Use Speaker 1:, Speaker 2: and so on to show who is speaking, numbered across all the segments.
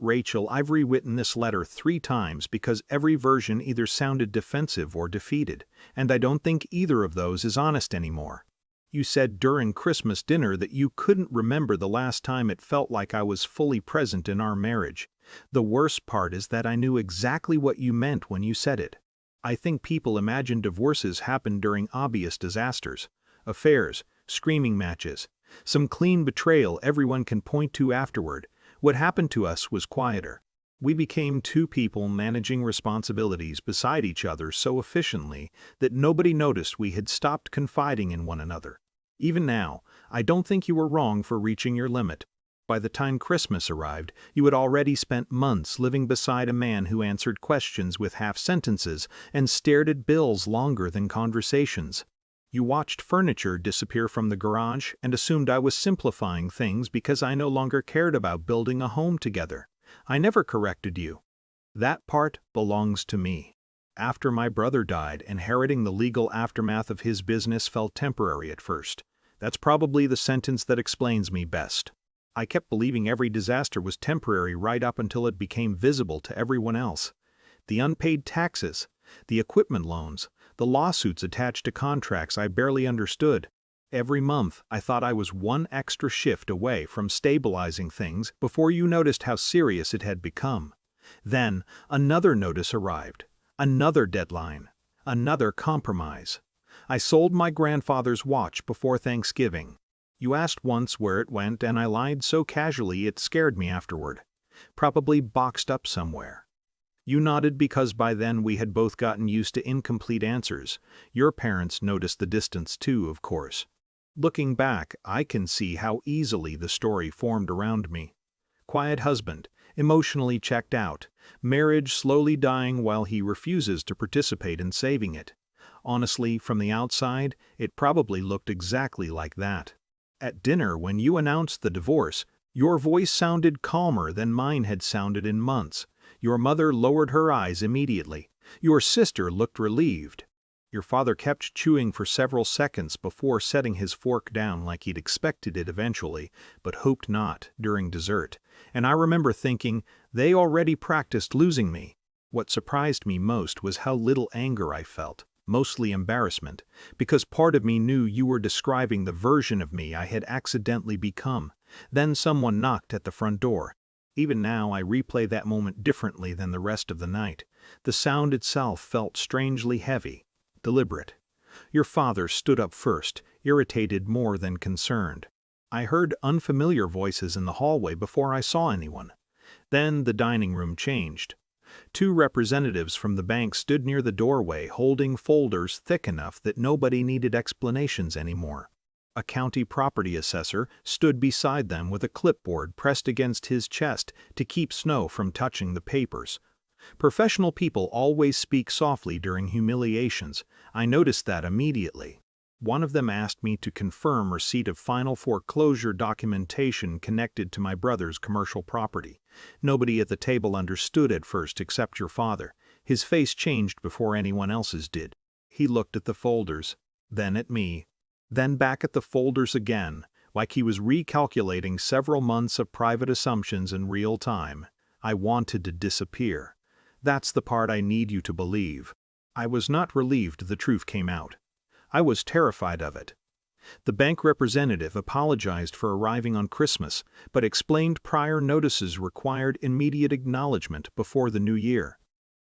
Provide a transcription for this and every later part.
Speaker 1: Rachel, I've rewritten this letter 3 times because every version either sounded defensive or defeated, and I don't think either of those is honest anymore. You said during Christmas dinner that you couldn't remember the last time it felt like I was fully present in our marriage. The worst part is that I knew exactly what you meant when you said it. I think people imagine divorces happen during obvious disasters, affairs, screaming matches, some clean betrayal everyone can point to afterward. What happened to us was quieter. We became 2 people managing responsibilities beside each other so efficiently that nobody noticed we had stopped confiding in one another. Even now, I don't think you were wrong for reaching your limit. By the time Christmas arrived, you had already spent months living beside a man who answered questions with half sentences and stared at bills longer than conversations. You watched furniture disappear from the garage and assumed I was simplifying things because I no longer cared about building a home together. I never corrected you. That part belongs to me. After my brother died, inheriting the legal aftermath of his business felt temporary at first. That's probably the sentence that explains me best. I kept believing every disaster was temporary right up until it became visible to everyone else. The unpaid taxes, the equipment loans, the lawsuits attached to contracts I barely understood. Every month, I thought I was one extra shift away from stabilizing things before you noticed how serious it had become. Then, another notice arrived, another deadline, another compromise. I sold my grandfather's watch before Thanksgiving. You asked once where it went, and I lied so casually it scared me afterward. Probably boxed up somewhere. You nodded because by then we had both gotten used to incomplete answers. Your parents noticed the distance too, of course. Looking back, I can see how easily the story formed around me. Quiet husband, emotionally checked out, marriage slowly dying while he refuses to participate in saving it. Honestly, from the outside, it probably looked exactly like that. At dinner, when you announced the divorce, your voice sounded calmer than mine had sounded in months. Your mother lowered her eyes immediately. Your sister looked relieved. Your father kept chewing for several seconds before setting his fork down like he'd expected it eventually, but hoped not, during dessert. And I remember thinking, they already practiced losing me. What surprised me most was how little anger I felt, mostly embarrassment, because part of me knew you were describing the version of me I had accidentally become. Then someone knocked at the front door. Even now I replay that moment differently than the rest of the night. The sound itself felt strangely heavy, deliberate. Your father stood up first, irritated more than concerned. I heard unfamiliar voices in the hallway before I saw anyone. Then the dining room changed. 2 representatives from the bank stood near the doorway holding folders thick enough that nobody needed explanations anymore. A county property assessor stood beside them with a clipboard pressed against his chest to keep snow from touching the papers. Professional people always speak softly during humiliations. I noticed that immediately. One of them asked me to confirm receipt of final foreclosure documentation connected to my brother's commercial property. Nobody at the table understood at first except your father. His face changed before anyone else's did. He looked at the folders, then at me, then back at the folders again, like he was recalculating several months of private assumptions in real time. I wanted to disappear. That's the part I need you to believe. I was not relieved the truth came out. I was terrified of it. The bank representative apologized for arriving on Christmas, but explained prior notices required immediate acknowledgement before the new year.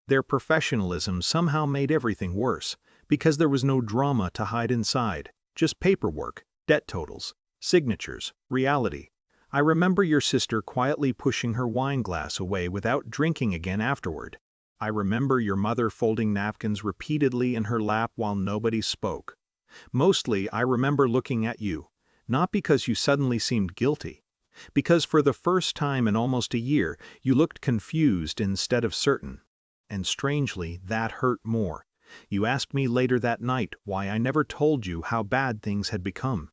Speaker 1: Their professionalism somehow made everything worse, because there was no drama to hide inside, just paperwork, debt totals, signatures, reality. I remember your sister quietly pushing her wine glass away without drinking again afterward. I remember your mother folding napkins repeatedly in her lap while nobody spoke. Mostly, I remember looking at you, not because you suddenly seemed guilty, because for the first time in almost a year, you looked confused instead of certain. And strangely, that hurt more. You asked me later that night why I never told you how bad things had become.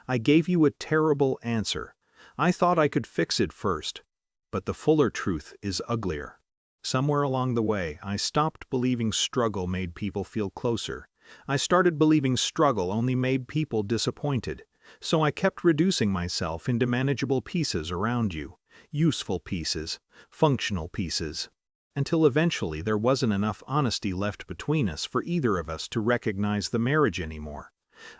Speaker 1: I gave you a terrible answer. I thought I could fix it first, but the fuller truth is uglier. Somewhere along the way, I stopped believing struggle made people feel closer. I started believing struggle only made people disappointed. So I kept reducing myself into manageable pieces around you. useful pieces, functional pieces, until eventually there wasn't enough honesty left between us for either of us to recognize the marriage anymore.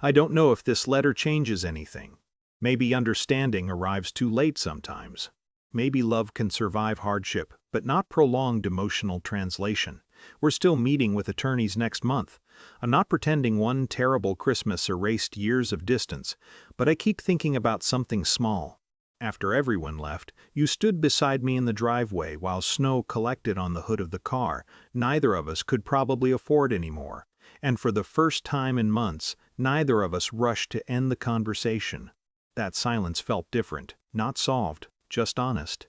Speaker 1: I don't know if this letter changes anything. Maybe understanding arrives too late sometimes. Maybe love can survive hardship, but not prolonged emotional translation. We're still meeting with attorneys next month. I'm not pretending one terrible Christmas erased years of distance, but I keep thinking about something small. After everyone left, you stood beside me in the driveway while snow collected on the hood of the car neither of us could probably afford anymore. And for the first time in months, neither of us rushed to end the conversation. That silence felt different, not solved, just honest.